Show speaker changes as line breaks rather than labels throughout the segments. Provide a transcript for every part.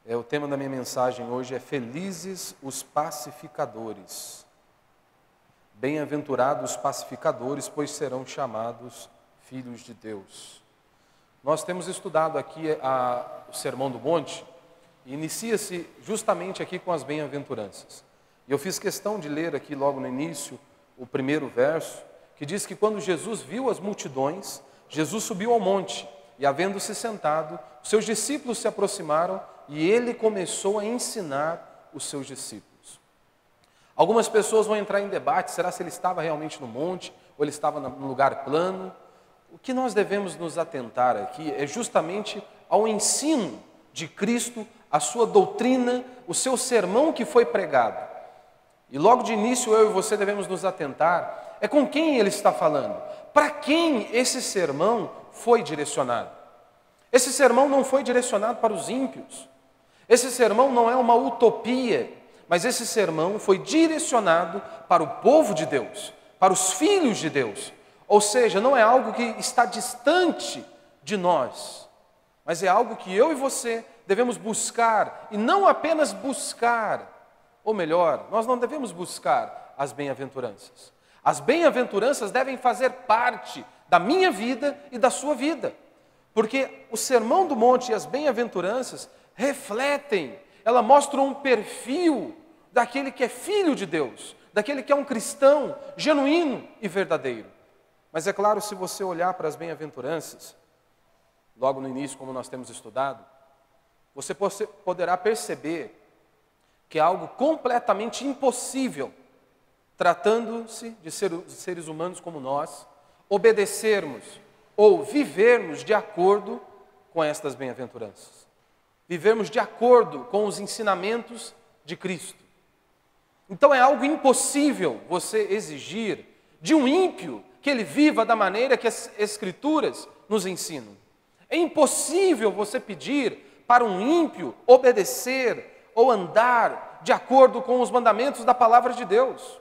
O tema da minha mensagem hoje é Felizes os pacificadores. Bem-aventurados os pacificadores, pois serão chamados filhos de Deus. Nós temos estudado aqui o Sermão do Monte, e inicia-se justamente aqui com as bem-aventuranças. E eu fiz questão de ler aqui logo no início o primeiro verso, que diz que quando Jesus viu as multidões, Jesus subiu ao monte, e havendo-se sentado, os seus discípulos se aproximaram, e ele começou a ensinar os seus discípulos. Algumas pessoas vão entrar em debate, será se ele estava realmente no monte, ou ele estava no lugar plano? O que nós devemos nos atentar aqui é justamente ao ensino de Cristo, a sua doutrina, o seu sermão que foi pregado. E logo de início eu e você devemos nos atentar, é com quem ele está falando, para quem esse sermão foi direcionado. Esse sermão não foi direcionado para os ímpios, esse sermão não é uma utopia, mas esse sermão foi direcionado para o povo de Deus, para os filhos de Deus. Ou seja, não é algo que está distante de nós, mas é algo que eu e você devemos buscar, e não apenas buscar, ou melhor, nós não devemos buscar as bem-aventuranças. As bem-aventuranças devem fazer parte da minha vida e da sua vida, porque o Sermão do Monte e as bem-aventuranças refletem, ela mostra um perfil daquele que é filho de Deus, daquele que é um cristão genuíno e verdadeiro. Mas é claro, se você olhar para as bem-aventuranças, logo no início, como nós temos estudado, você poderá perceber que é algo completamente impossível, tratando-se de seres humanos como nós, obedecermos ou vivermos de acordo com estas bem-aventuranças. Vivermos de acordo com os ensinamentos de Cristo. Então é algo impossível você exigir de um ímpio que ele viva da maneira que as Escrituras nos ensinam. É impossível você pedir para um ímpio obedecer ou andar de acordo com os mandamentos da palavra de Deus.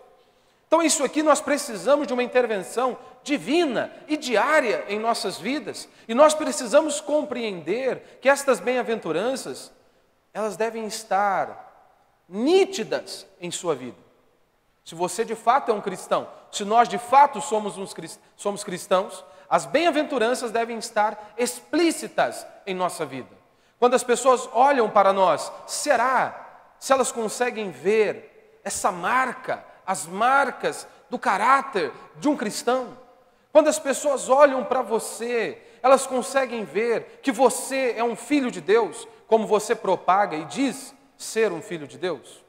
Então isso aqui nós precisamos de uma intervenção divina e diária em nossas vidas. E nós precisamos compreender que estas bem-aventuranças, elas devem estar nítidas em sua vida. Se você de fato é um cristão, se nós de fato somos cristãos, as bem-aventuranças devem estar explícitas em nossa vida. Quando as pessoas olham para nós, será se elas conseguem ver essa marca, as marcas do caráter de um cristão? Quando as pessoas olham para você, elas conseguem ver que você é um filho de Deus, como você propaga e diz ser um filho de Deus?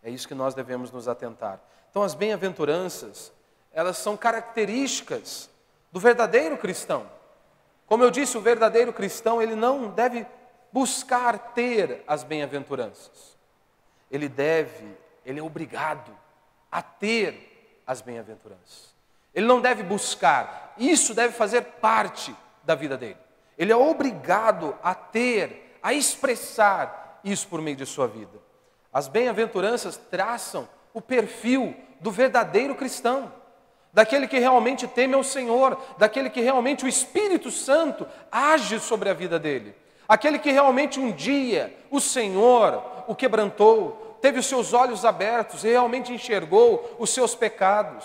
É isso que nós devemos nos atentar. Então as bem-aventuranças, elas são características do verdadeiro cristão. Como eu disse, o verdadeiro cristão, ele não deve buscar ter as bem-aventuranças. Ele é obrigado a ter as bem-aventuranças. Ele não deve buscar, isso deve fazer parte da vida dele. Ele é obrigado a ter, a expressar isso por meio de sua vida. As bem-aventuranças traçam o perfil do verdadeiro cristão, daquele que realmente teme ao Senhor, daquele que realmente o Espírito Santo age sobre a vida dele, aquele que realmente um dia o Senhor o quebrantou, teve os seus olhos abertos e realmente enxergou os seus pecados.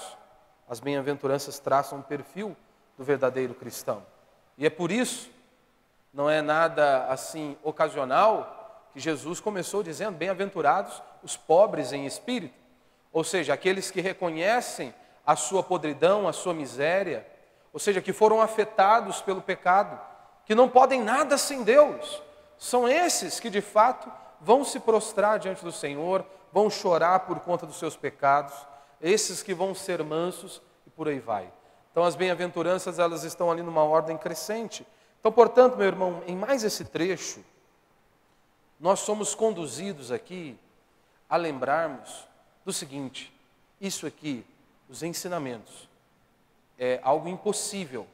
As bem-aventuranças traçam o perfil do verdadeiro cristão. E é por isso, não é nada assim ocasional, que Jesus começou dizendo, bem-aventurados os pobres em espírito. Ou seja, aqueles que reconhecem a sua podridão, a sua miséria, ou seja, que foram afetados pelo pecado, que não podem nada sem Deus. São esses que de fato vão se prostrar diante do Senhor, vão chorar por conta dos seus pecados, esses que vão ser mansos e por aí vai. Então as bem-aventuranças, elas estão ali numa ordem crescente. Então, portanto, meu irmão, em mais esse trecho, nós somos conduzidos aqui a lembrarmos do seguinte: isso aqui, os ensinamentos, é algo impossível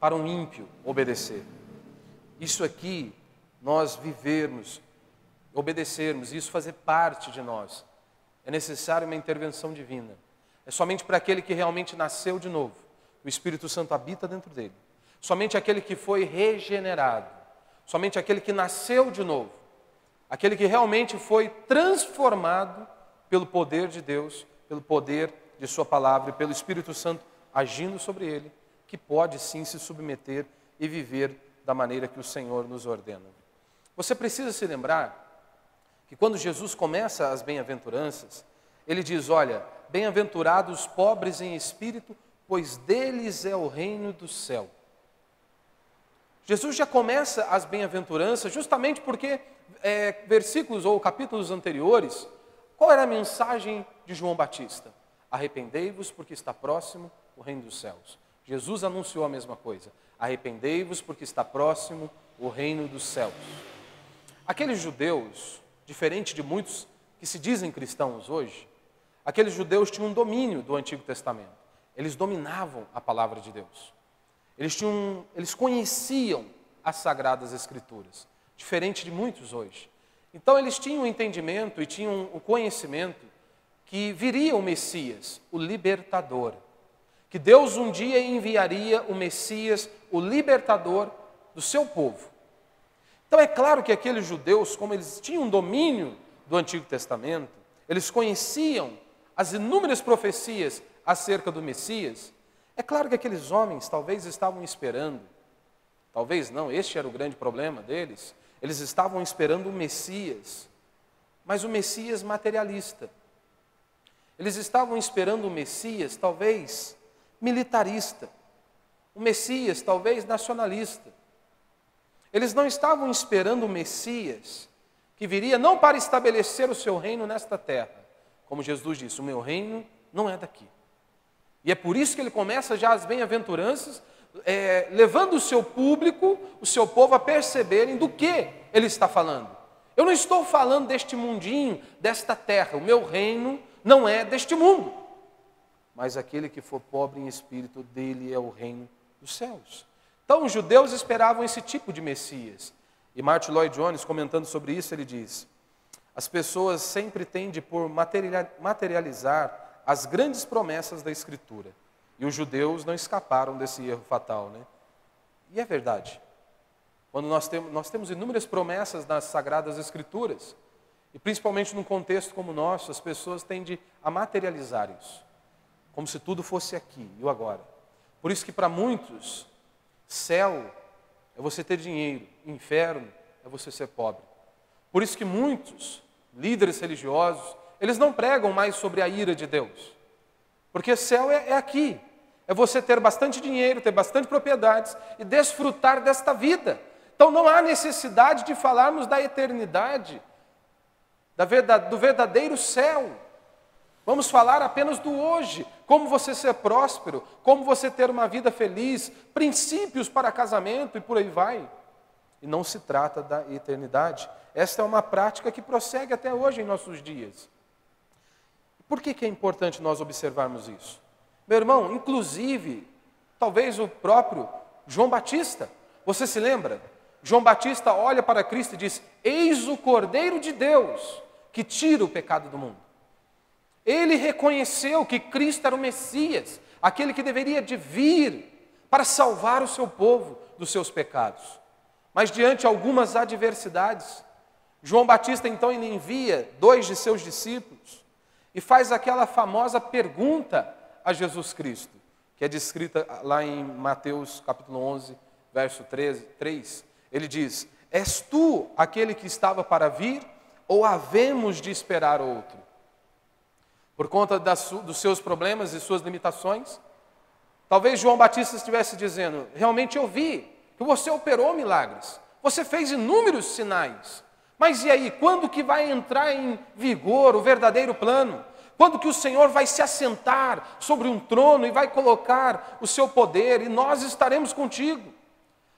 para um ímpio obedecer. Isso aqui, nós vivermos, obedecermos, isso fazer parte de nós, é necessário uma intervenção divina. É somente para aquele que realmente nasceu de novo, o Espírito Santo habita dentro dele. Somente aquele que foi regenerado, somente aquele que nasceu de novo, aquele que realmente foi transformado pelo poder de Deus, pelo poder de sua palavra e pelo Espírito Santo agindo sobre ele, que pode sim se submeter e viver da maneira que o Senhor nos ordena. Você precisa se lembrar que quando Jesus começa as bem-aventuranças, ele diz, olha, bem-aventurados os pobres em espírito, pois deles é o reino do céu. Jesus já começa as bem-aventuranças justamente porque versículos ou capítulos anteriores, qual era a mensagem de João Batista? Arrependei-vos porque está próximo o reino dos céus. Jesus anunciou a mesma coisa. Arrependei-vos porque está próximo o reino dos céus. Aqueles judeus, diferente de muitos que se dizem cristãos hoje, aqueles judeus tinham um domínio do Antigo Testamento. Eles dominavam a palavra de Deus. Eles conheciam as Sagradas Escrituras, diferente de muitos hoje. Então eles tinham o entendimento e tinham o conhecimento que viria o Messias, o libertador. Que Deus um dia enviaria o Messias, o libertador do seu povo. Então é claro que aqueles judeus, como eles tinham domínio do Antigo Testamento, eles conheciam as inúmeras profecias acerca do Messias, é claro que aqueles homens talvez estavam esperando, talvez não, este era o grande problema deles, eles estavam esperando o Messias, mas o Messias materialista. Eles estavam esperando o Messias, talvez, militarista. O Messias, talvez, nacionalista. Eles não estavam esperando o Messias, que viria não para estabelecer o seu reino nesta terra. Como Jesus disse, o meu reino não é daqui. E é por isso que ele começa já as bem-aventuranças, levando o seu público, o seu povo a perceberem do que ele está falando. Eu não estou falando deste mundinho, desta terra. O meu reino não é deste mundo. Mas aquele que for pobre em espírito, dele é o reino dos céus. Então os judeus esperavam esse tipo de Messias. E Martin Lloyd-Jones, comentando sobre isso, ele diz: as pessoas sempre tendem por materializar as grandes promessas da Escritura. E os judeus não escaparam desse erro fatal, né? E é verdade. Quando nós temos inúmeras promessas nas Sagradas Escrituras, e principalmente num contexto como o nosso, as pessoas tendem a materializar isso, como se tudo fosse aqui e o agora. Por isso que para muitos, céu é você ter dinheiro, inferno é você ser pobre. Por isso que muitos líderes religiosos, eles não pregam mais sobre a ira de Deus. Porque céu é aqui. É você ter bastante dinheiro, ter bastante propriedades e desfrutar desta vida. Então não há necessidade de falarmos da eternidade, do verdadeiro céu. Vamos falar apenas do hoje, como você ser próspero, como você ter uma vida feliz, princípios para casamento e por aí vai. E não se trata da eternidade. Esta é uma prática que prossegue até hoje em nossos dias. Por que é importante nós observarmos isso? Meu irmão, inclusive, talvez o próprio João Batista, você se lembra? João Batista olha para Cristo e diz: eis o Cordeiro de Deus que tira o pecado do mundo. Ele reconheceu que Cristo era o Messias, aquele que deveria de vir para salvar o seu povo dos seus pecados. Mas diante de algumas adversidades, João Batista então ele envia 2 de seus discípulos e faz aquela famosa pergunta a Jesus Cristo, que é descrita lá em Mateus capítulo 11, verso 3. Ele diz: és tu aquele que estava para vir, ou havemos de esperar outro? Por conta dos seus problemas e suas limitações, talvez João Batista estivesse dizendo: realmente eu vi que você operou milagres, você fez inúmeros sinais, mas e aí, quando que vai entrar em vigor o verdadeiro plano? Quando que o Senhor vai se assentar sobre um trono e vai colocar o seu poder e nós estaremos contigo?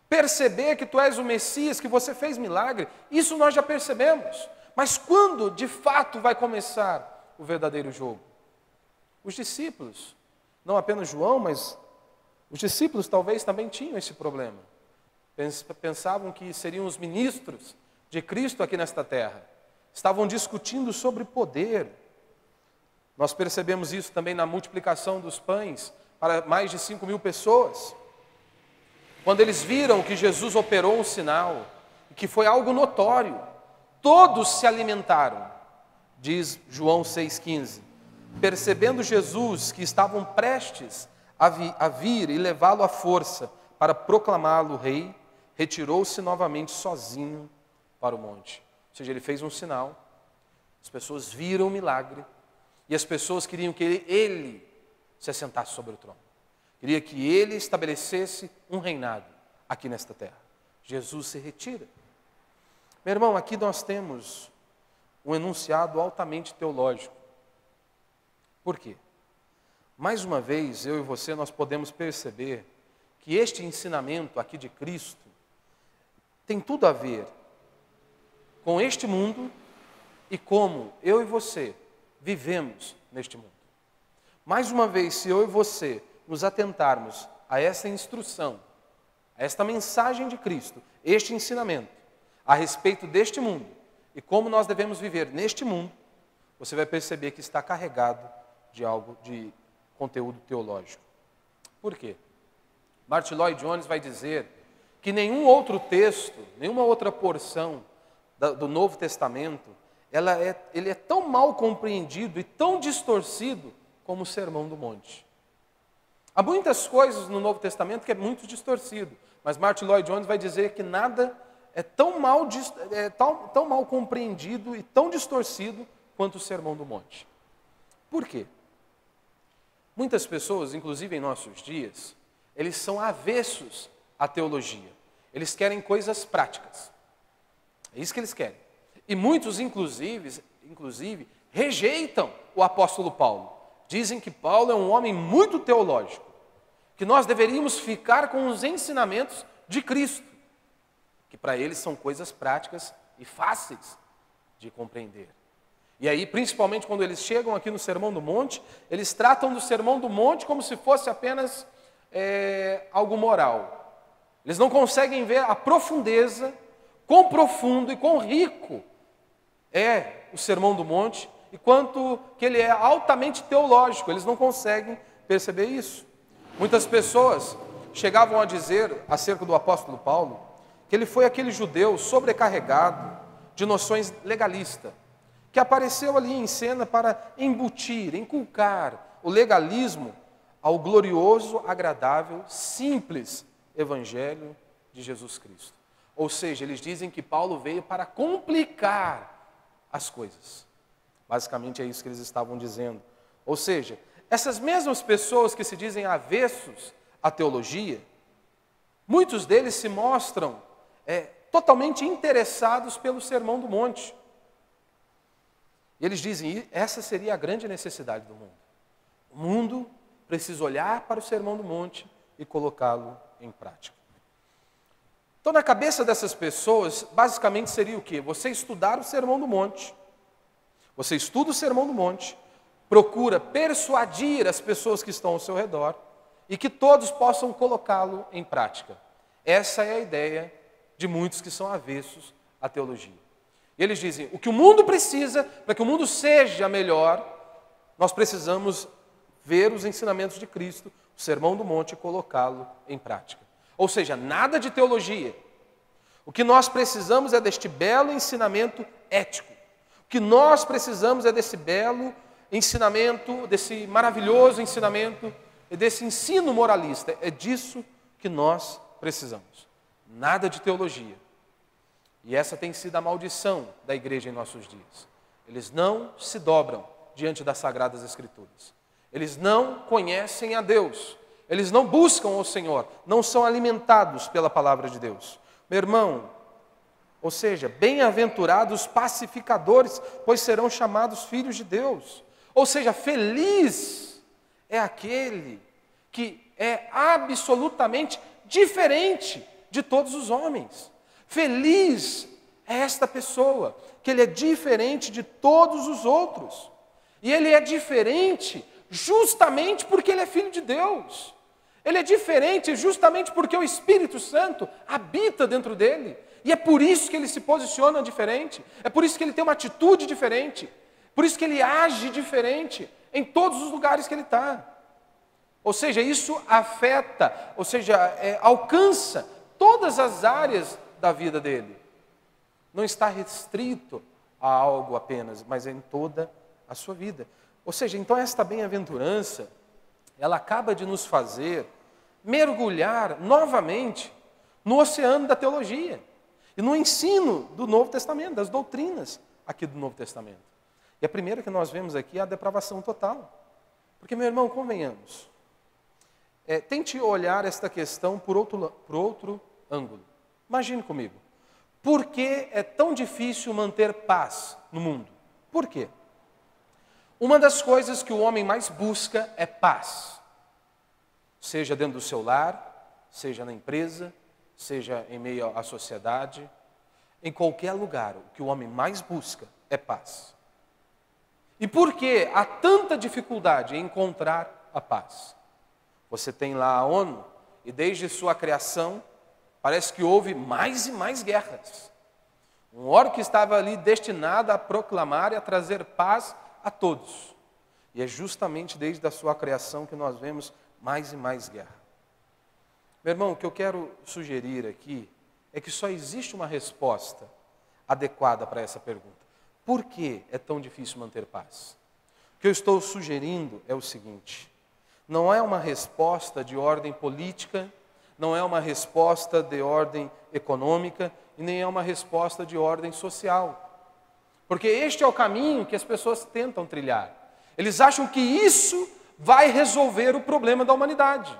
Perceber que tu és o Messias, que você fez milagre, isso nós já percebemos. Mas quando de fato vai começar o verdadeiro jogo? Os discípulos, não apenas João, mas os discípulos talvez também tinham esse problema. Pensavam que seriam os ministros de Cristo aqui nesta terra. Estavam discutindo sobre poder. Nós percebemos isso também na multiplicação dos pães para mais de 5.000 pessoas. Quando eles viram que Jesus operou um sinal, que foi algo notório, todos se alimentaram, diz João 6,15. Percebendo Jesus que estavam prestes a vir e levá-lo à força para proclamá-lo rei, retirou-se novamente sozinho para o monte. Ou seja, ele fez um sinal, as pessoas viram o milagre, e as pessoas queriam que ele se assentasse sobre o trono. Queria que ele estabelecesse um reinado aqui nesta terra. Jesus se retira. Meu irmão, aqui nós temos um enunciado altamente teológico. Por quê? Mais uma vez, eu e você, nós podemos perceber que este ensinamento aqui de Cristo tem tudo a ver com este mundo e como eu e você vivemos neste mundo. Mais uma vez, se eu e você nos atentarmos a essa instrução, a esta mensagem de Cristo, este ensinamento a respeito deste mundo e como nós devemos viver neste mundo, você vai perceber que está carregado de algo, de conteúdo teológico. Por quê? Martin Lloyd Jones vai dizer que nenhum outro texto, nenhuma outra porção do Novo Testamento, ele é tão mal compreendido e tão distorcido como o Sermão do Monte. Há muitas coisas no Novo Testamento que é muito distorcido, mas Martin Lloyd Jones vai dizer que nada é tão mal compreendido e tão distorcido quanto o Sermão do Monte. Por quê? Muitas pessoas, inclusive em nossos dias, eles são avessos à teologia. Eles querem coisas práticas. É isso que eles querem. E muitos, inclusive, rejeitam o apóstolo Paulo. Dizem que Paulo é um homem muito teológico, que nós deveríamos ficar com os ensinamentos de Cristo, que para eles são coisas práticas e fáceis de compreender. E aí, principalmente quando eles chegam aqui no Sermão do Monte, eles tratam do Sermão do Monte como se fosse apenas algo moral. Eles não conseguem ver a profundeza, quão profundo e quão rico é o Sermão do Monte, e quanto que ele é altamente teológico. Eles não conseguem perceber isso. Muitas pessoas chegavam a dizer acerca do apóstolo Paulo que ele foi aquele judeu sobrecarregado de noções legalistas, que apareceu ali em cena para embutir, inculcar o legalismo ao glorioso, agradável, simples evangelho de Jesus Cristo. Ou seja, eles dizem que Paulo veio para complicar as coisas. Basicamente é isso que eles estavam dizendo. Ou seja, essas mesmas pessoas que se dizem avessos à teologia, muitos deles se mostram totalmente interessados pelo Sermão do Monte. E eles dizem, essa seria a grande necessidade do mundo. O mundo precisa olhar para o Sermão do Monte e colocá-lo em prática. Então, na cabeça dessas pessoas, basicamente seria o quê? Você estudar o Sermão do Monte. Você estuda o Sermão do Monte, procura persuadir as pessoas que estão ao seu redor e que todos possam colocá-lo em prática. Essa é a ideia de muitos que são avessos à teologia. E eles dizem, o que o mundo precisa, para que o mundo seja melhor, nós precisamos ver os ensinamentos de Cristo, o Sermão do Monte, e colocá-lo em prática. Ou seja, nada de teologia. O que nós precisamos é deste belo ensinamento ético. O que nós precisamos é desse belo ensinamento, desse maravilhoso ensinamento, desse ensino moralista. É disso que nós precisamos. Nada de teologia. E essa tem sido a maldição da igreja em nossos dias. Eles não se dobram diante das Sagradas Escrituras. Eles não conhecem a Deus. Eles não buscam o Senhor. Não são alimentados pela palavra de Deus. Meu irmão, ou seja, bem-aventurados pacificadores, pois serão chamados filhos de Deus. Ou seja, feliz é aquele que é absolutamente diferente de todos os homens. Feliz é esta pessoa, que ele é diferente de todos os outros. E ele é diferente justamente porque ele é filho de Deus. Ele é diferente justamente porque o Espírito Santo habita dentro dele. E é por isso que ele se posiciona diferente. É por isso que ele tem uma atitude diferente. Por isso que ele age diferente em todos os lugares que ele está. Ou seja, isso afeta, ou seja, alcança todas as áreas da vida dele. Não está restrito a algo apenas, mas é em toda a sua vida. Ou seja, então esta bem-aventurança, ela acaba de nos fazer mergulhar novamente no oceano da teologia e no ensino do Novo Testamento, das doutrinas aqui do Novo Testamento. E a primeira que nós vemos aqui é a depravação total. Porque, meu irmão, convenhamos, tente olhar esta questão por outro ângulo. Imagine comigo. Por que é tão difícil manter paz no mundo? Por quê? Uma das coisas que o homem mais busca é paz. Seja dentro do seu lar, seja na empresa, seja em meio à sociedade, em qualquer lugar, o que o homem mais busca é paz. E por que há tanta dificuldade em encontrar a paz? Você tem lá a ONU, e desde sua criação, parece que houve mais e mais guerras. Um órgão que estava ali destinado a proclamar e a trazer paz a todos. E é justamente desde a sua criação que nós vemos mais e mais guerra. Meu irmão, o que eu quero sugerir aqui é que só existe uma resposta adequada para essa pergunta. Por que é tão difícil manter paz? O que eu estou sugerindo é o seguinte: não é uma resposta de ordem política, não é uma resposta de ordem econômica e nem é uma resposta de ordem social. Porque este é o caminho que as pessoas tentam trilhar. Eles acham que isso vai resolver o problema da humanidade.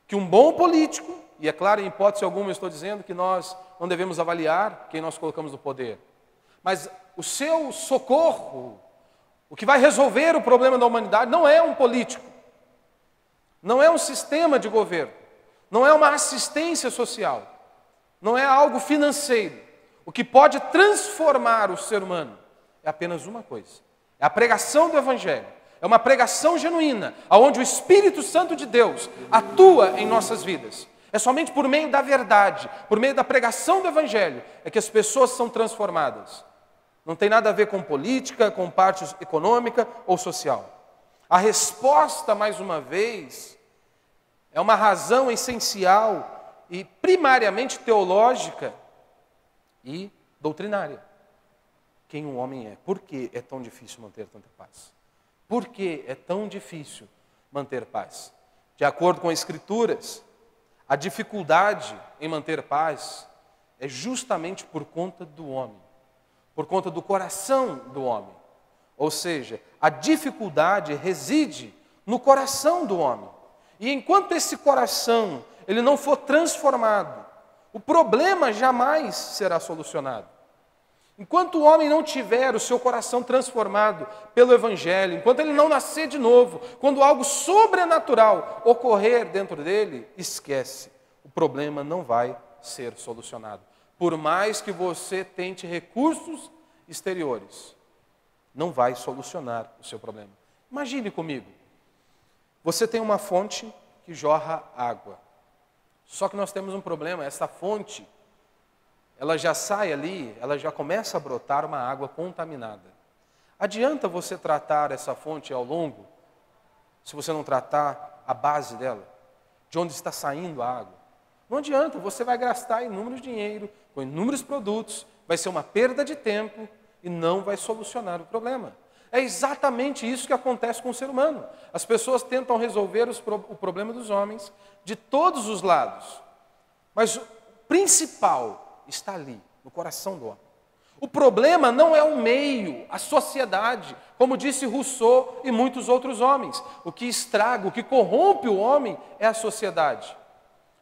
Que um bom político, e é claro, em hipótese alguma eu estou dizendo que nós não devemos avaliar quem nós colocamos no poder, mas o seu socorro, o que vai resolver o problema da humanidade, não é um político, não é um sistema de governo, não é uma assistência social, não é algo financeiro. O que pode transformar o ser humano é apenas uma coisa: é a pregação do Evangelho. É uma pregação genuína, onde o Espírito Santo de Deus atua em nossas vidas. É somente por meio da verdade, por meio da pregação do Evangelho, é que as pessoas são transformadas. Não tem nada a ver com política, com parte econômica ou social. A resposta, mais uma vez, é uma razão essencial e primariamente teológica e doutrinária. Quem um homem é. Por que é tão difícil manter tanta paz? Por que é tão difícil manter paz? De acordo com as Escrituras, a dificuldade em manter paz é justamente por conta do homem, por conta do coração do homem. Ou seja, a dificuldade reside no coração do homem. E enquanto esse coração ele não for transformado, o problema jamais será solucionado. Enquanto o homem não tiver o seu coração transformado pelo Evangelho, enquanto ele não nascer de novo, quando algo sobrenatural ocorrer dentro dele, esquece, o problema não vai ser solucionado. Por mais que você tente recursos exteriores, não vai solucionar o seu problema. Imagine comigo, você tem uma fonte que jorra água, só que nós temos um problema, essa fonte, ela já sai ali, ela já começa a brotar uma água contaminada. Adianta você tratar essa fonte ao longo, se você não tratar a base dela, de onde está saindo a água? Não adianta, você vai gastar inúmeros dinheiro, com inúmeros produtos, vai ser uma perda de tempo e não vai solucionar o problema. É exatamente isso que acontece com o ser humano. As pessoas tentam resolver o problema dos homens de todos os lados, mas o principal está ali, no coração do homem. O problema não é o meio, a sociedade, como disse Rousseau e muitos outros homens. O que estraga, o que corrompe o homem é a sociedade.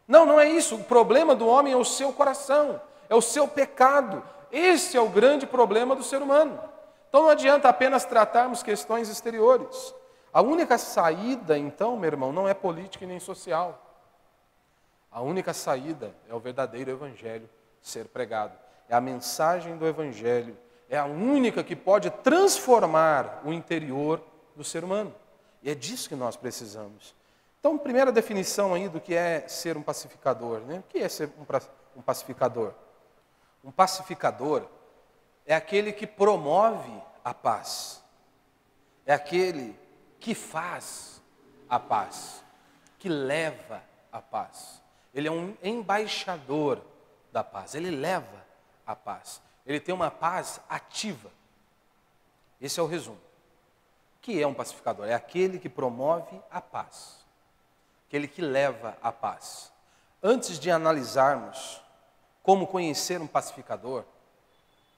Não é isso. O problema do homem é o seu coração, é o seu pecado. Esse é o grande problema do ser humano. Então não adianta apenas tratarmos questões exteriores. A única saída, então, meu irmão, não é política e nem social. A única saída é o verdadeiro Evangelho ser pregado. É a mensagem do Evangelho, é a única que pode transformar o interior do ser humano. E é disso que nós precisamos. Então, primeira definição aí do que é ser um pacificador, né? O que é ser um pacificador? Um pacificador é aquele que promove a paz. É aquele que faz a paz, que leva a paz. Ele é um embaixador da paz, ele leva a paz. ele tem uma paz ativa. Esse é o resumo. O que é um pacificador? É aquele que promove a paz, aquele que leva a paz. Antes de analisarmos como conhecer um pacificador,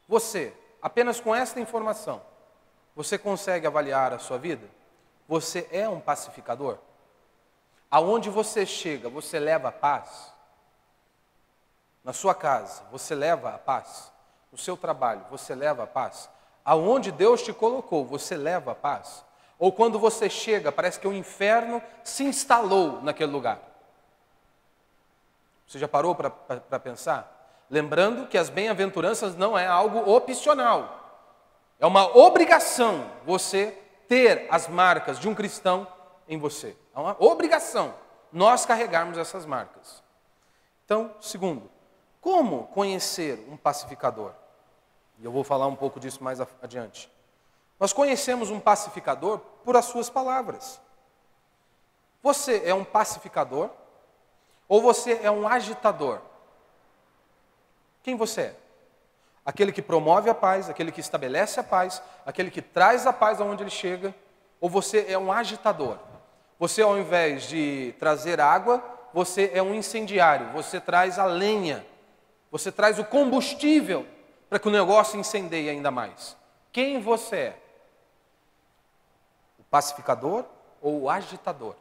você, apenas com esta informação, você consegue avaliar a sua vida? Você é um pacificador? Aonde você chega, você leva a paz? Na sua casa, você leva a paz? No seu trabalho, você leva a paz? Aonde Deus te colocou, você leva a paz? Ou quando você chega, parece que o inferno se instalou naquele lugar? Você já parou para pensar? Lembrando que as bem-aventuranças não é algo opcional. É uma obrigação você ter as marcas de um cristão em você. É uma obrigação nós carregarmos essas marcas. Então, segundo, como conhecer um pacificador? E eu vou falar um pouco disso mais adiante. Nós conhecemos um pacificador por as suas palavras. Você é um pacificador ou você é um agitador? Quem você é? Aquele que promove a paz, aquele que estabelece a paz, aquele que traz a paz aonde ele chega, ou você é um agitador? Você, ao invés de trazer água, você é um incendiário, você traz a lenha, você traz o combustível para que o negócio incendeie ainda mais. Quem você é? O pacificador ou o agitador?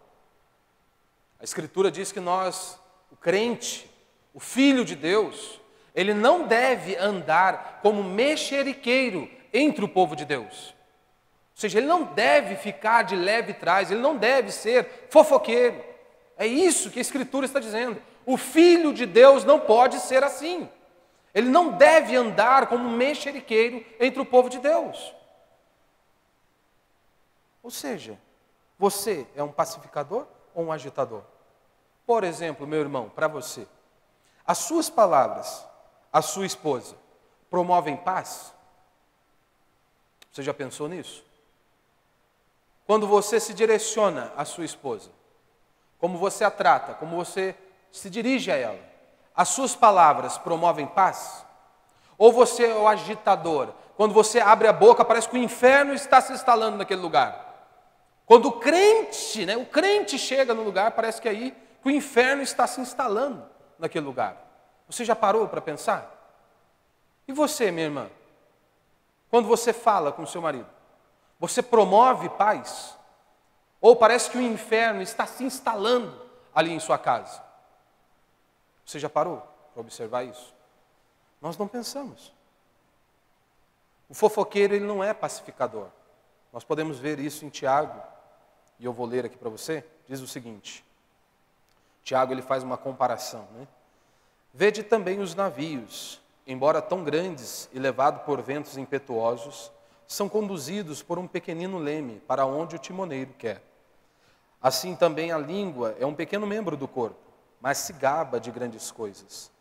A Escritura diz que nós, o crente, o Filho de Deus, ele não deve andar como mexeriqueiro entre o povo de Deus. Ou seja, ele não deve ficar de leve trás, ele não deve ser fofoqueiro. É isso que a Escritura está dizendo. O Filho de Deus não pode ser assim. Ele não deve andar como mexeriqueiro entre o povo de Deus. Ou seja, você é um pacificador ou um agitador? Por exemplo, meu irmão, para você, as suas palavras, a sua esposa, promovem paz? Você já pensou nisso? Quando você se direciona à sua esposa, como você a trata, como você se dirige a ela, as suas palavras promovem paz? Ou você é o agitador? Quando você abre a boca, parece que o inferno está se instalando naquele lugar. Quando o crente chega no lugar, parece que aí que o inferno está se instalando naquele lugar. Você já parou para pensar? E você, minha irmã? Quando você fala com o seu marido, você promove paz? Ou parece que o inferno está se instalando ali em sua casa? Você já parou para observar isso? Nós não pensamos. O fofoqueiro, ele não é pacificador. Nós podemos ver isso em Tiago, e eu vou ler aqui para você, diz o seguinte. Tiago, ele faz uma comparação, né? Vede também os navios, embora tão grandes e levados por ventos impetuosos, são conduzidos por um pequenino leme para onde o timoneiro quer. Assim também a língua é um pequeno membro do corpo, mas se gaba de grandes coisas.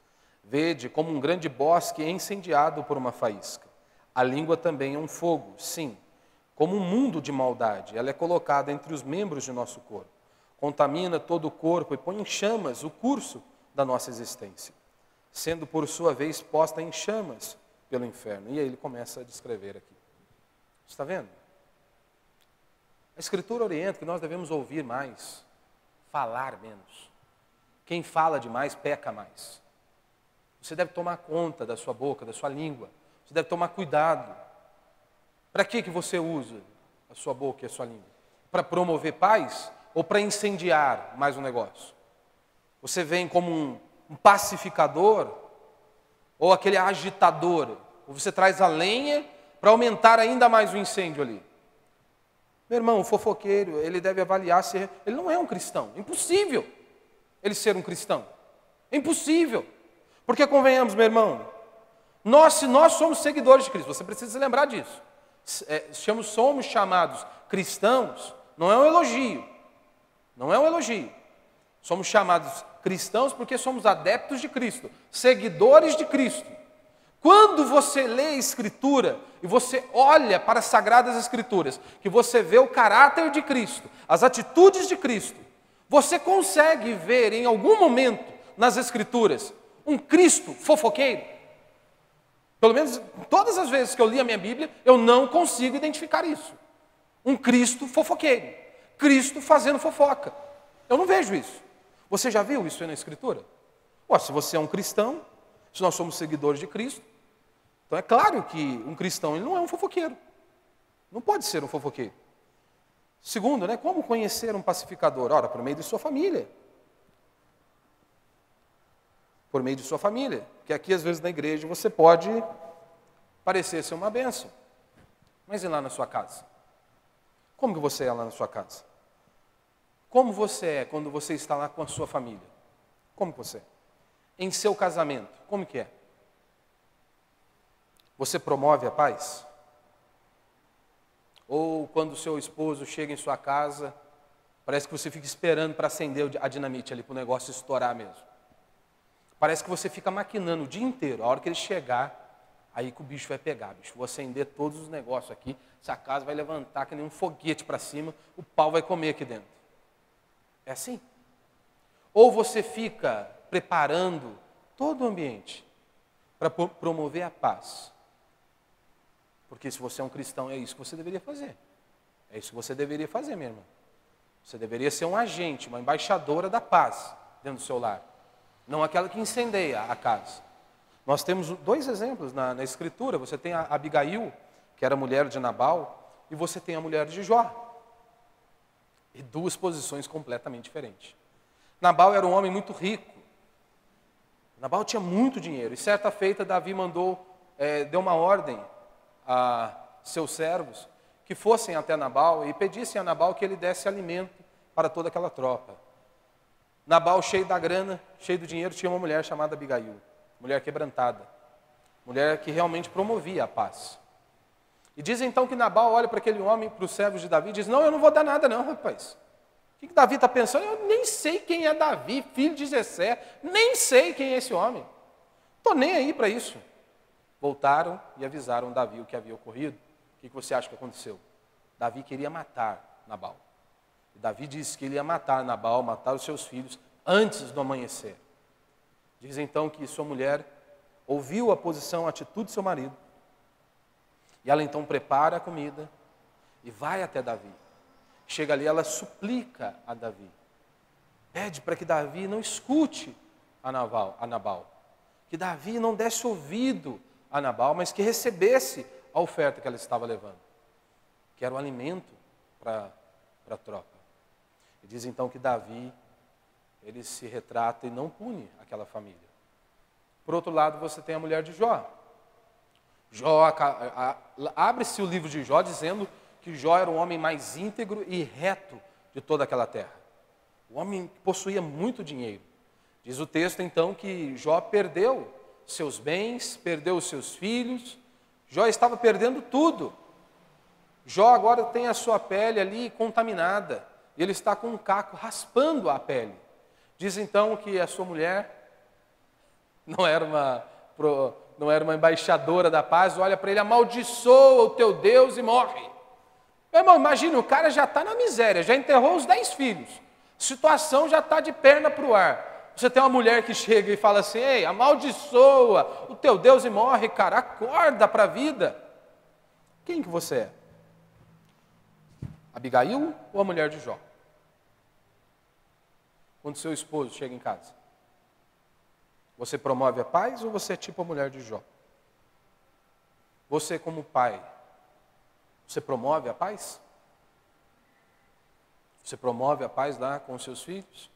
Vede como um grande bosque incendiado por uma faísca. A língua também é um fogo, sim, como um mundo de maldade. Ela é colocada entre os membros de nosso corpo. Contamina todo o corpo e põe em chamas o curso da nossa existência, sendo por sua vez posta em chamas pelo inferno. E aí ele começa a descrever aqui. Está vendo? A Escritura orienta que nós devemos ouvir mais, falar menos. Quem fala demais, peca mais. Você deve tomar conta da sua boca, da sua língua. Você deve tomar cuidado. Para que você usa a sua boca e a sua língua? Para promover paz ou para incendiar mais um negócio? Você vem como um pacificador ou aquele agitador? Ou você traz a lenha para aumentar ainda mais o incêndio ali? Meu irmão, o fofoqueiro, ele deve avaliar se ele não é um cristão. Impossível ele ser um cristão. É impossível. Porque convenhamos, meu irmão, se nós somos seguidores de Cristo, você precisa se lembrar disso. Somos chamados cristãos, não é um elogio. Não é um elogio. Somos chamados cristãos porque somos adeptos de Cristo, seguidores de Cristo. Quando você lê a Escritura e você olha para as Sagradas Escrituras, que você vê o caráter de Cristo, as atitudes de Cristo, você consegue ver em algum momento nas Escrituras um Cristo fofoqueiro? Pelo menos todas as vezes que eu li a minha Bíblia, eu não consigo identificar isso. Um Cristo fofoqueiro. Cristo fazendo fofoca. Eu não vejo isso. Você já viu isso aí na Escritura? Se você é um cristão, se nós somos seguidores de Cristo, então é claro que um cristão ele não é um fofoqueiro. Não pode ser um fofoqueiro. Segundo, como conhecer um pacificador? Ora, por meio de sua família. Por meio de sua família. Porque aqui, às vezes, na igreja, você pode parecer ser uma bênção. Mas e lá na sua casa? Como que você é lá na sua casa? Como você é quando você está lá com a sua família? Como que você é? Em seu casamento, como que é? Você promove a paz? Ou quando o seu esposo chega em sua casa, parece que você fica esperando para acender a dinamite ali, para o negócio estourar mesmo. Parece que você fica maquinando o dia inteiro. A hora que ele chegar, aí que o bicho vai pegar. Bicho, vou acender todos os negócios aqui, essa casa vai levantar que nem um foguete para cima, o pau vai comer aqui dentro. É assim? Ou você fica preparando todo o ambiente para promover a paz. Porque se você é um cristão, é isso que você deveria fazer. É isso que você deveria fazer, minha irmã. Você deveria ser um agente, uma embaixadora da paz dentro do seu lar. Não aquela que incendeia a casa. Nós temos dois exemplos na Escritura. Você tem a Abigail, que era mulher de Nabal, e você tem a mulher de Jó. E duas posições completamente diferentes. Nabal era um homem muito rico. Nabal tinha muito dinheiro. E certa feita, Davi deu uma ordem a seus servos que fossem até Nabal e pedissem a Nabal que ele desse alimento para toda aquela tropa. Nabal, cheio da grana, cheio do dinheiro, tinha uma mulher chamada Abigail, mulher quebrantada, mulher que realmente promovia a paz. E diz então que Nabal olha para aquele homem, para os servos de Davi, e diz: não, eu não vou dar nada não, rapaz. O que Davi está pensando? Eu nem sei quem é Davi, filho de Jessé, nem sei quem é esse homem. Estou nem aí para isso. Voltaram e avisaram Davi o que havia ocorrido. O que você acha que aconteceu? Davi queria matar Nabal. E Davi disse que ele ia matar Nabal, matar os seus filhos, antes do amanhecer. Diz então que sua mulher ouviu a atitude de seu marido. E ela então prepara a comida e vai até Davi. Chega ali, ela suplica a Davi. Pede para que Davi não escute a Nabal. Que Davi não desse ouvido a Nabal, mas que recebesse a oferta que ela estava levando. Que era o alimento para a tropa. E diz então que Davi, ele se retrata e não pune aquela família. Por outro lado, você tem a mulher de Jó. Abre-se o livro de Jó dizendo que Jó era o homem mais íntegro e reto de toda aquela terra. O homem possuía muito dinheiro. Diz o texto então que Jó perdeu seus bens, perdeu os seus filhos. Jó estava perdendo tudo. Jó agora tem a sua pele ali contaminada. E ele está com um caco raspando a pele. Diz então que a sua mulher não era uma embaixadora da paz, olha para ele: amaldiçoa o teu Deus e morre. Meu irmão, imagina, o cara já está na miséria, já enterrou os 10 filhos. A situação já está de perna para o ar. Você tem uma mulher que chega e fala assim: ei, amaldiçoa o teu Deus e morre, cara, acorda para a vida. Quem que você é? Abigail ou a mulher de Jó? Quando seu esposo chega em casa, você promove a paz ou você é tipo a mulher de Jó? Você como pai, você promove a paz? Você promove a paz lá com os seus filhos?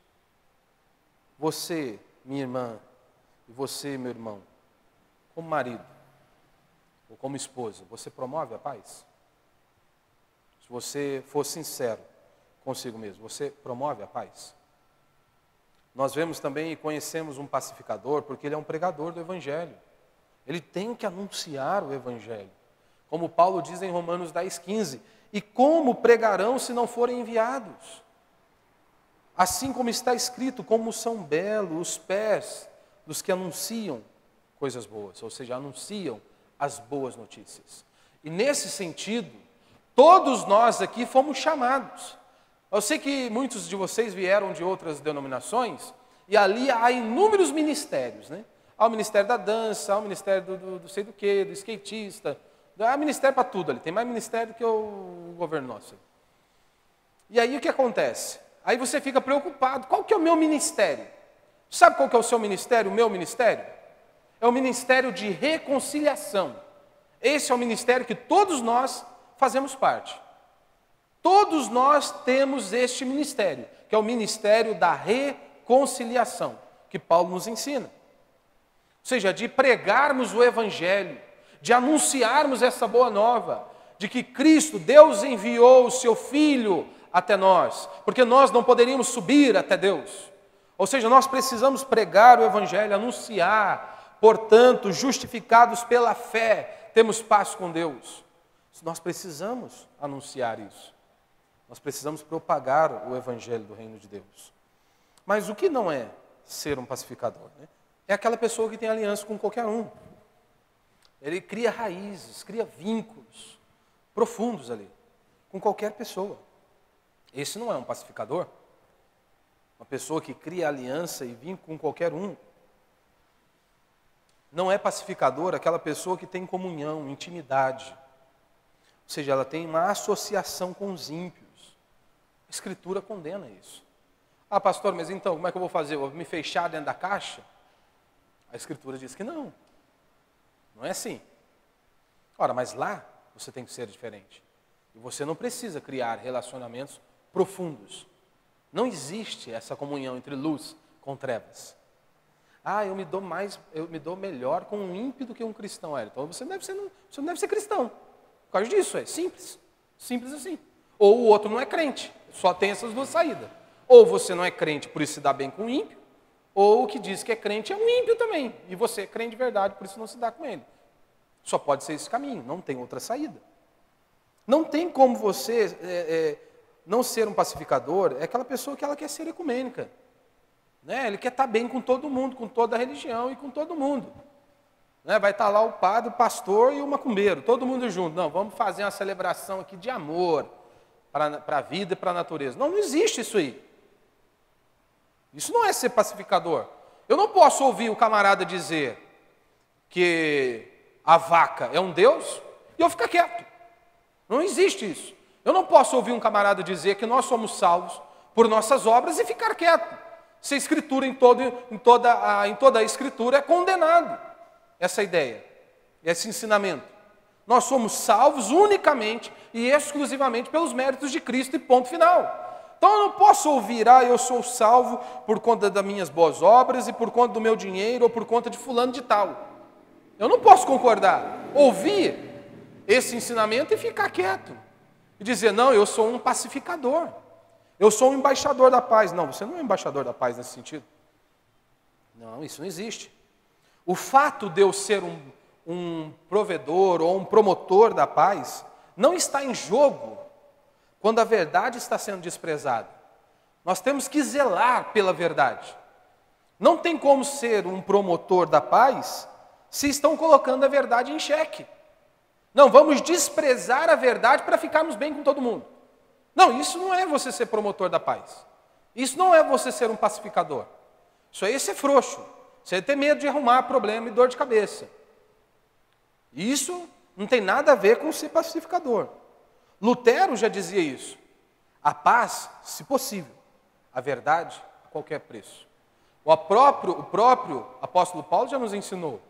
Você, minha irmã, e você, meu irmão, como marido ou como esposa, você promove a paz? Se você for sincero consigo mesmo, você promove a paz? Nós vemos também e conhecemos um pacificador porque ele é um pregador do Evangelho. Ele tem que anunciar o Evangelho. Como Paulo diz em Romanos 10,15: e como pregarão se não forem enviados? Assim como está escrito, como são belos os pés dos que anunciam coisas boas, ou seja, anunciam as boas notícias. E nesse sentido, todos nós aqui fomos chamados. Eu sei que muitos de vocês vieram de outras denominações, e ali há inúmeros ministérios, né? Há o ministério da dança, há o ministério do sei do quê, do skatista. Há ministério para tudo ali. Tem mais ministério do que o governo nosso. E aí o que acontece? Aí você fica preocupado. Qual que é o meu ministério? Sabe qual que é o seu ministério, o meu ministério? É o ministério de reconciliação. Esse é o ministério que todos nós fazemos parte. Todos nós temos este ministério, que é o ministério da reconciliação, que Paulo nos ensina. Ou seja, de pregarmos o evangelho, de anunciarmos essa boa nova, de que Cristo, Deus enviou o seu Filho até nós, porque nós não poderíamos subir até Deus. Ou seja, nós precisamos pregar o evangelho, anunciar, portanto, justificados pela fé, temos paz com Deus. Nós precisamos anunciar isso. Nós precisamos propagar o evangelho do reino de Deus. Mas o que não é ser um pacificador? Né? É aquela pessoa que tem aliança com qualquer um. Ele cria raízes, cria vínculos profundos ali, com qualquer pessoa. Esse não é um pacificador. Uma pessoa que cria aliança e vínculo com qualquer um. Não é pacificador aquela pessoa que tem comunhão, intimidade. Ou seja, ela tem uma associação com os ímpios. A Escritura condena isso. Ah, pastor, mas então, como é que eu vou fazer? Eu vou me fechar dentro da caixa? A Escritura diz que não. Não é assim. Ora, mas lá você tem que ser diferente. E você não precisa criar relacionamentos profundos. Não existe essa comunhão entre luz com trevas. Ah, eu me dou melhor com um ímpio do que um cristão. Então você não deve ser cristão. Por causa disso, é simples. Simples assim. Ou o outro não é crente. Só tem essas duas saídas. Ou você não é crente, por isso se dá bem com o ímpio, ou o que diz que é crente é um ímpio também. E você é crente de verdade, por isso não se dá com ele. Só pode ser esse caminho, não tem outra saída. Não tem como você não ser um pacificador, é aquela pessoa que ela quer ser ecumênica. Né? Ele quer estar bem com todo mundo, com toda a religião e com todo mundo. Né? Vai estar lá o padre, o pastor e o macumbeiro, todo mundo junto. Não, vamos fazer uma celebração aqui de amor para a vida e para a natureza. Não existe isso aí. Isso não é ser pacificador. Eu não posso ouvir o camarada dizer que a vaca é um deus e eu ficar quieto. Não existe isso. Eu não posso ouvir um camarada dizer que nós somos salvos por nossas obras e ficar quieto. Se a Escritura, em toda a Escritura, é condenado essa ideia, esse ensinamento. Nós somos salvos unicamente e exclusivamente pelos méritos de Cristo e ponto final. Então eu não posso ouvir, eu sou salvo por conta das minhas boas obras e por conta do meu dinheiro ou por conta de fulano de tal. Eu não posso concordar. Ouvir esse ensinamento e ficar quieto. E dizer, não, eu sou um pacificador. Eu sou um embaixador da paz. Não, você não é embaixador da paz nesse sentido. Não, isso não existe. O fato de eu ser um provedor ou um promotor da paz não está em jogo quando a verdade está sendo desprezada. Nós temos que zelar pela verdade. Não tem como ser um promotor da paz se estão colocando a verdade em xeque. Não, vamos desprezar a verdade para ficarmos bem com todo mundo. Não, isso não é você ser promotor da paz. Isso não é você ser um pacificador. Isso aí é ser frouxo. Isso aí é ter medo de arrumar problema e dor de cabeça. Isso não tem nada a ver com ser pacificador. Lutero já dizia isso. A paz, se possível. A verdade, a qualquer preço. O próprio apóstolo Paulo já nos ensinou.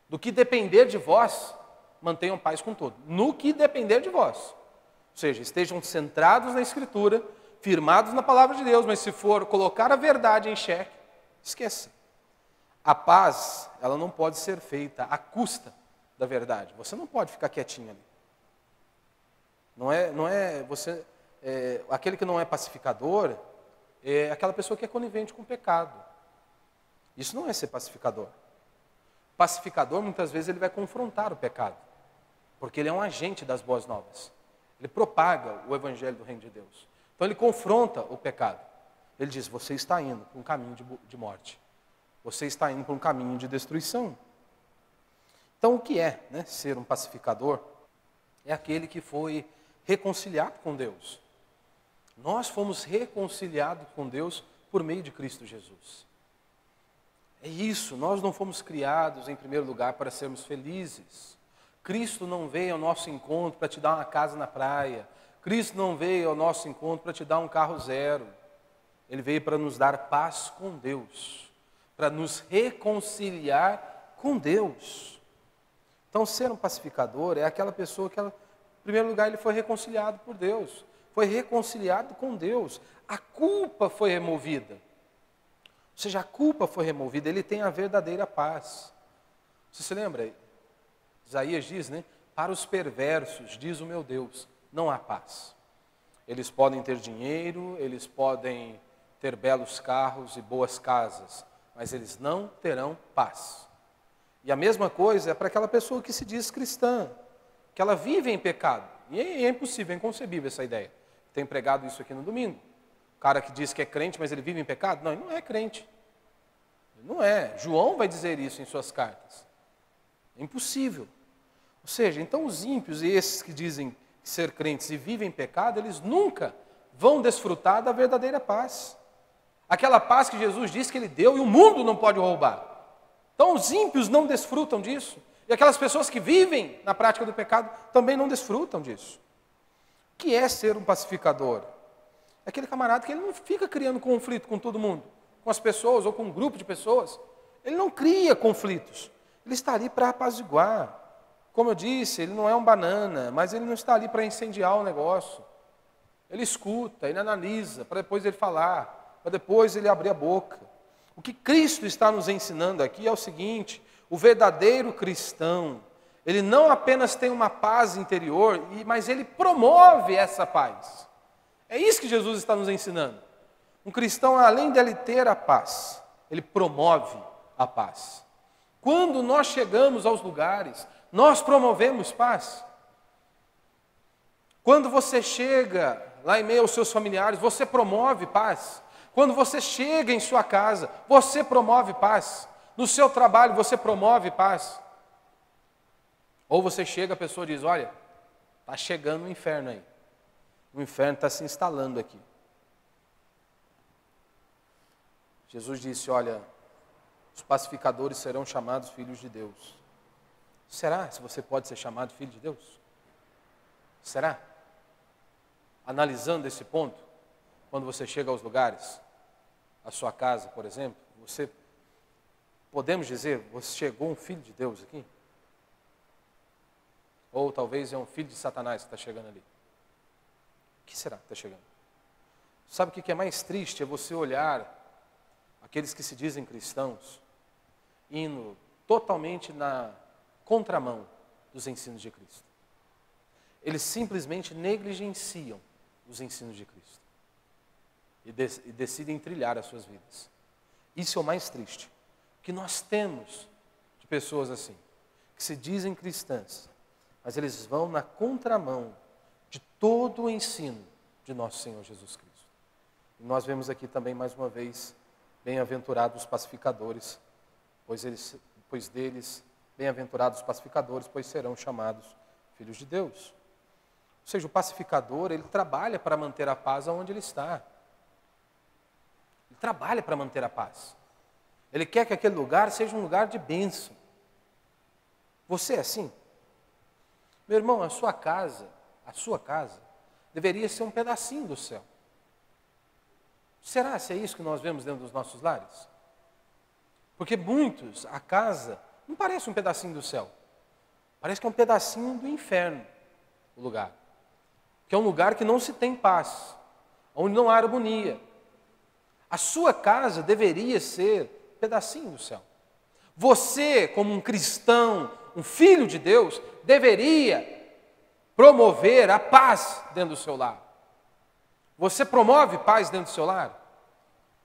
Do que depender de vós, mantenham paz com todo. No que depender de vós. Ou seja, estejam centrados na Escritura, firmados na palavra de Deus, mas se for colocar a verdade em xeque, esqueça. A paz, ela não pode ser feita à custa da verdade. Você não pode ficar quietinho ali. Aquele que não é pacificador é aquela pessoa que é conivente com o pecado. Isso não é ser pacificador. Pacificador, muitas vezes, ele vai confrontar o pecado, porque ele é um agente das boas novas. Ele propaga o evangelho do reino de Deus. Então ele confronta o pecado. Ele diz, você está indo para um caminho de morte. Você está indo para um caminho de destruição. Então o que é, ser um pacificador? É aquele que foi reconciliado com Deus. Nós fomos reconciliados com Deus por meio de Cristo Jesus. É isso, nós não fomos criados, em primeiro lugar, para sermos felizes. Cristo não veio ao nosso encontro para te dar uma casa na praia. Cristo não veio ao nosso encontro para te dar um carro zero. Ele veio para nos dar paz com Deus, para nos reconciliar com Deus. Então, ser um pacificador é aquela pessoa que, em primeiro lugar, ele foi reconciliado por Deus. Foi reconciliado com Deus. A culpa foi removida. Ou seja, a culpa foi removida, ele tem a verdadeira paz. Você se lembra? Isaías diz, né? Para os perversos, diz o meu Deus, não há paz. Eles podem ter dinheiro, eles podem ter belos carros e boas casas, mas eles não terão paz. E a mesma coisa é para aquela pessoa que se diz cristã, que ela vive em pecado. E é impossível, é inconcebível essa ideia. Tem pregado isso aqui no domingo. O cara que diz que é crente, mas ele vive em pecado? Não, ele não é crente. Ele não é. João vai dizer isso em suas cartas. É impossível. Ou seja, então os ímpios e esses que dizem ser crentes e vivem em pecado, eles nunca vão desfrutar da verdadeira paz. Aquela paz que Jesus disse que Ele deu e o mundo não pode roubar. Então os ímpios não desfrutam disso. E aquelas pessoas que vivem na prática do pecado também não desfrutam disso. O que é ser um pacificador? É aquele camarada que ele não fica criando conflito com todo mundo, com as pessoas ou com um grupo de pessoas. Ele não cria conflitos. Ele está ali para apaziguar. Como eu disse, ele não é um banana, mas ele não está ali para incendiar o negócio. Ele escuta, ele analisa, para depois ele falar, para depois ele abrir a boca. O que Cristo está nos ensinando aqui é o seguinte: o verdadeiro cristão, ele não apenas tem uma paz interior, mas ele promove essa paz. É isso que Jesus está nos ensinando. Um cristão, além de ele ter a paz, ele promove a paz. Quando nós chegamos aos lugares, nós promovemos paz. Quando você chega lá em meio aos seus familiares, você promove paz. Quando você chega em sua casa, você promove paz. No seu trabalho, você promove paz. Ou você chega, a pessoa diz, olha, está chegando o inferno aí. O inferno está se instalando aqui. Jesus disse, olha, os pacificadores serão chamados filhos de Deus. Será se você pode ser chamado filho de Deus? Será? Analisando esse ponto, quando você chega aos lugares, a sua casa, por exemplo, podemos dizer, você chegou um filho de Deus aqui? Ou talvez é um filho de Satanás que está chegando ali. O que será que está chegando? Sabe o que é mais triste? É você olhar aqueles que se dizem cristãos indo totalmente na contramão dos ensinos de Cristo. Eles simplesmente negligenciam os ensinos de Cristo e decidem trilhar as suas vidas. Isso é o mais triste, que nós temos de pessoas assim, que se dizem cristãs, mas eles vão na contramão de todo o ensino de nosso Senhor Jesus Cristo. E nós vemos aqui também, mais uma vez, bem-aventurados os pacificadores, pois deles, bem-aventurados os pacificadores, pois serão chamados filhos de Deus. Ou seja, o pacificador, ele trabalha para manter a paz onde ele está. Ele trabalha para manter a paz. Ele quer que aquele lugar seja um lugar de bênção. Você é assim? Meu irmão, a sua casa, deveria ser um pedacinho do céu. Será se é isso que nós vemos dentro dos nossos lares? Porque muitos, a casa não parece um pedacinho do céu. Parece que é um pedacinho do inferno, o lugar. Que é um lugar que não se tem paz, onde não há harmonia. A sua casa deveria ser um pedacinho do céu. Você, como um cristão, um filho de Deus, deveria promover a paz dentro do seu lar. Você promove paz dentro do seu lar?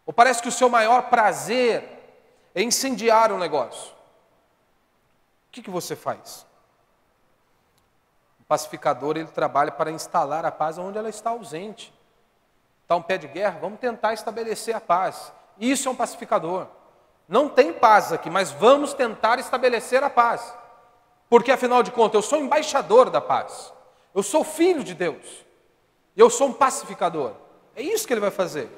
Ou parece que o seu maior prazer é incendiar um negócio? O que você faz? O pacificador, ele trabalha para instalar a paz onde ela está ausente. Está um pé de guerra, vamos tentar estabelecer a paz. Isso é um pacificador. Não tem paz aqui, mas vamos tentar estabelecer a paz. Porque, afinal de contas, eu sou embaixador da paz. Eu sou filho de Deus. E eu sou um pacificador. É isso que ele vai fazer.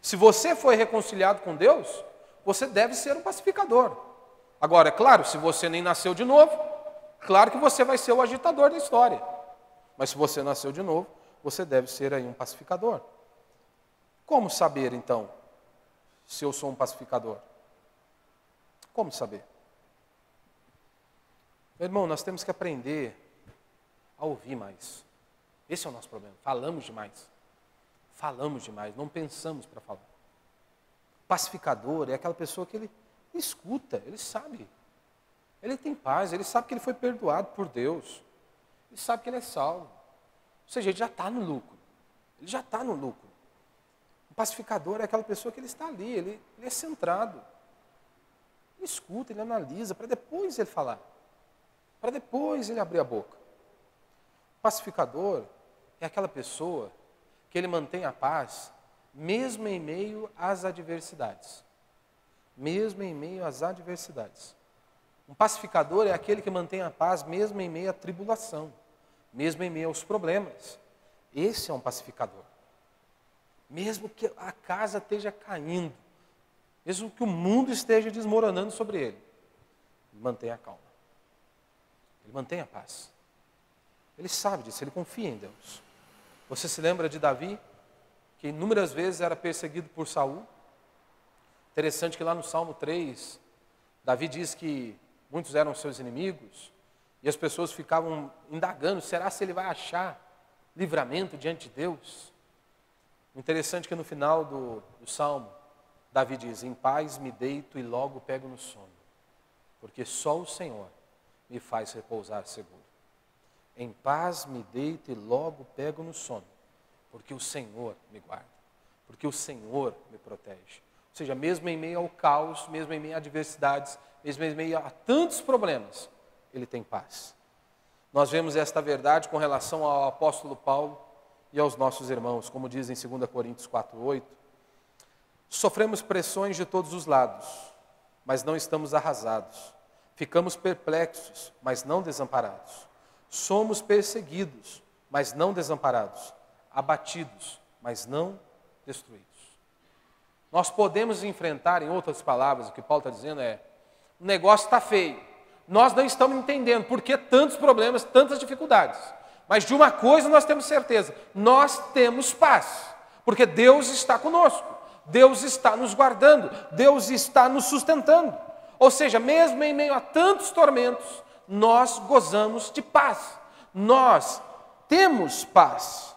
Se você foi reconciliado com Deus, você deve ser um pacificador. Agora, é claro, se você nem nasceu de novo, claro que você vai ser o agitador da história. Mas se você nasceu de novo, você deve ser aí um pacificador. Como saber, então, se eu sou um pacificador? Como saber? Meu irmão, nós temos que aprender a ouvir mais. Esse é o nosso problema. Falamos demais. Falamos demais, não pensamos para falar. Pacificador é aquela pessoa que ele escuta, ele sabe. Ele tem paz, ele sabe que ele foi perdoado por Deus. Ele sabe que ele é salvo. Ou seja, ele já está no lucro. Ele já está no lucro. O pacificador é aquela pessoa que ele está ali, ele é centrado. Ele escuta, ele analisa, para depois ele falar. Para depois ele abrir a boca. O pacificador é aquela pessoa que ele mantém a paz, mesmo em meio às adversidades. Mesmo em meio às adversidades. Um pacificador é aquele que mantém a paz mesmo em meio à tribulação, mesmo em meio aos problemas. Esse é um pacificador. Mesmo que a casa esteja caindo, mesmo que o mundo esteja desmoronando sobre ele, ele mantém a calma. Ele mantém a paz. Ele sabe disso, ele confia em Deus. Você se lembra de Davi, que inúmeras vezes era perseguido por Saul? Interessante que lá no Salmo 3, Davi diz que muitos eram seus inimigos, e as pessoas ficavam indagando, será se ele vai achar livramento diante de Deus? Interessante que no final do Salmo, Davi diz, em paz me deito e logo pego no sono, porque só o Senhor me faz repousar seguro. Em paz me deito e logo pego no sono, porque o Senhor me guarda, porque o Senhor me protege. Ou seja, mesmo em meio ao caos, mesmo em meio a adversidades, mesmo em meio a tantos problemas, ele tem paz. Nós vemos esta verdade com relação ao apóstolo Paulo e aos nossos irmãos, como diz em 2 Coríntios 4:8. Sofremos pressões de todos os lados, mas não estamos arrasados. Ficamos perplexos, mas não desamparados. Somos perseguidos, mas não desamparados. Abatidos, mas não destruídos. Nós podemos enfrentar, em outras palavras, o que Paulo está dizendo é, o negócio está feio. Nós não estamos entendendo por que tantos problemas, tantas dificuldades. Mas de uma coisa nós temos certeza, nós temos paz. Porque Deus está conosco, Deus está nos guardando, Deus está nos sustentando. Ou seja, mesmo em meio a tantos tormentos, nós gozamos de paz. Nós temos paz.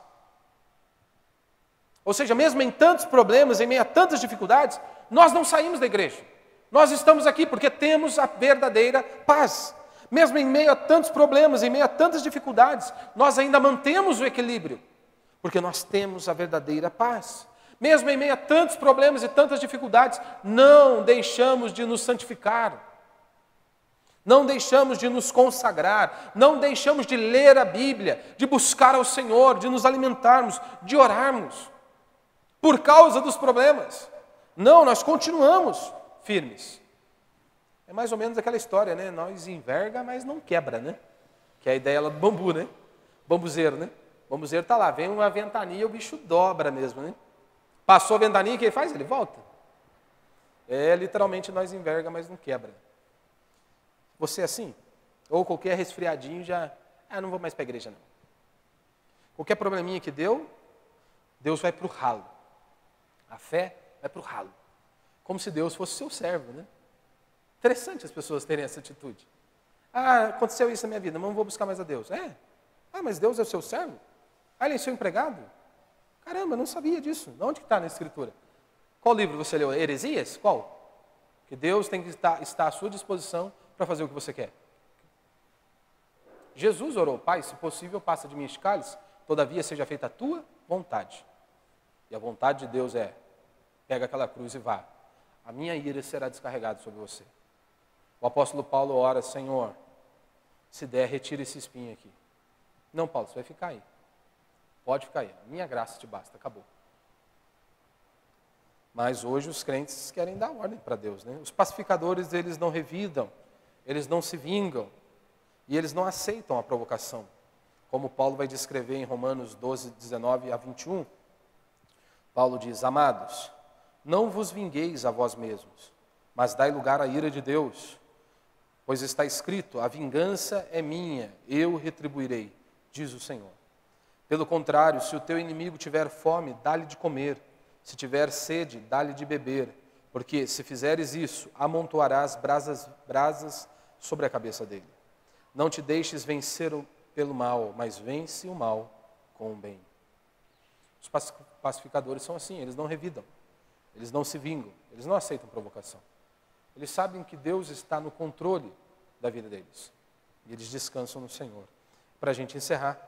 Ou seja, mesmo em tantos problemas, em meio a tantas dificuldades, nós não saímos da igreja. Nós estamos aqui porque temos a verdadeira paz. Mesmo em meio a tantos problemas, em meio a tantas dificuldades, nós ainda mantemos o equilíbrio, porque nós temos a verdadeira paz. Mesmo em meio a tantos problemas e tantas dificuldades, não deixamos de nos santificar. Não deixamos de nos consagrar, não deixamos de ler a Bíblia, de buscar ao Senhor, de nos alimentarmos, de orarmos, por causa dos problemas. Não, nós continuamos firmes. É mais ou menos aquela história, né? Nós enverga, mas não quebra, né? Que é a ideia do bambu, né? Bambuzeiro, né? Bambuzeiro está lá, vem uma ventania, o bicho dobra mesmo, né? Passou a ventania, o que ele faz? Ele volta. É, literalmente, nós enverga, mas não quebra. Você é assim? Ou qualquer resfriadinho já... não vou mais para a igreja, não. Qualquer probleminha que deu, Deus vai para o ralo. A fé vai para o ralo. Como se Deus fosse seu servo, né? Interessante as pessoas terem essa atitude. Aconteceu isso na minha vida, mas não vou buscar mais a Deus. Mas Deus é o seu servo? Ele é seu empregado? Caramba, eu não sabia disso. De onde está na Escritura? Qual livro você leu? Heresias? Qual? Que Deus tem que estar à sua disposição para fazer o que você quer. Jesus orou, Pai, se possível, passa de mim este cálice, todavia seja feita a tua vontade. E a vontade de Deus é, pega aquela cruz e vá. A minha ira será descarregada sobre você. O apóstolo Paulo ora, Senhor, se der, retira esse espinho aqui. Não, Paulo, você vai ficar aí. Pode ficar aí. A minha graça te basta, acabou. Mas hoje os crentes querem dar ordem para Deus, né? Os pacificadores, eles não revidam, eles não se vingam e eles não aceitam a provocação. Como Paulo vai descrever em Romanos 12, 19 a 21. Paulo diz, amados, não vos vingueis a vós mesmos, mas dai lugar à ira de Deus, pois está escrito: a vingança é minha, eu retribuirei, diz o Senhor. Pelo contrário, se o teu inimigo tiver fome, dá-lhe de comer, se tiver sede, dá-lhe de beber, porque se fizeres isso, amontoarás brasas sobre a cabeça dele. Não te deixes vencer pelo mal, mas vence o mal com o bem. Os pacificadores são assim, eles não revidam, eles não se vingam, eles não aceitam provocação. Eles sabem que Deus está no controle da vida deles. E eles descansam no Senhor. Para a gente encerrar,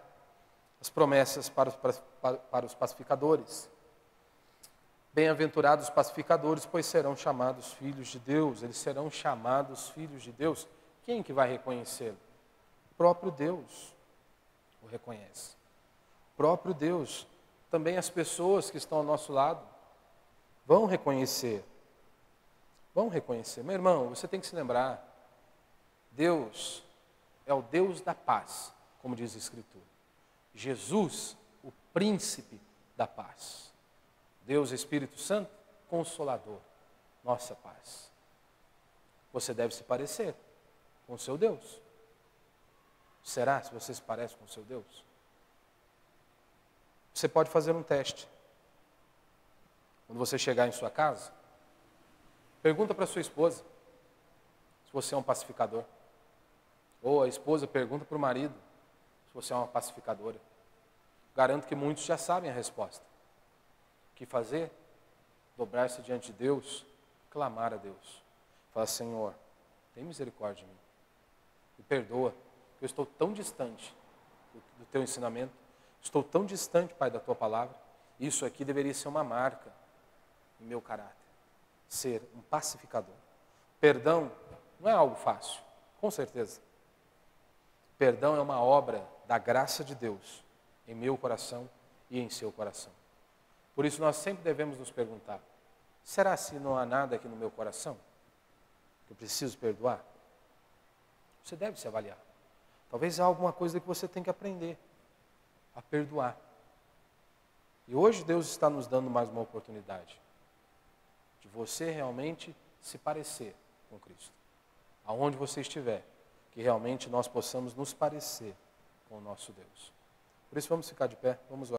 as promessas para os pacificadores. Bem-aventurados os pacificadores, pois serão chamados filhos de Deus. Eles serão chamados filhos de Deus. Quem que vai reconhecê-lo? O próprio Deus o reconhece. O próprio Deus. Também as pessoas que estão ao nosso lado vão reconhecer. Vão reconhecer. Meu irmão, você tem que se lembrar, Deus é o Deus da paz, como diz a Escritura. Jesus, o príncipe da paz. Deus Espírito Santo, consolador, nossa paz. Você deve se parecer com o seu Deus. Será se você se parece com o seu Deus? Você pode fazer um teste. Quando você chegar em sua casa, pergunta para sua esposa se você é um pacificador. Ou a esposa pergunta para o marido se você é uma pacificadora. Garanto que muitos já sabem a resposta. O que fazer? Dobrar-se diante de Deus, clamar a Deus. Falar: Senhor, tem misericórdia de mim. Me perdoa, porque eu estou tão distante do teu ensinamento. Estou tão distante, Pai, da tua palavra. Isso aqui deveria ser uma marca em meu caráter. Ser um pacificador. Perdão não é algo fácil, com certeza. Perdão é uma obra da graça de Deus em meu coração e em seu coração. Por isso nós sempre devemos nos perguntar: será se não há nada aqui no meu coração que eu preciso perdoar? Você deve se avaliar. Talvez há alguma coisa que você tem que aprender a perdoar. E hoje Deus está nos dando mais uma oportunidade de você realmente se parecer com Cristo. Aonde você estiver, que realmente nós possamos nos parecer com o nosso Deus. Por isso vamos ficar de pé, vamos orar.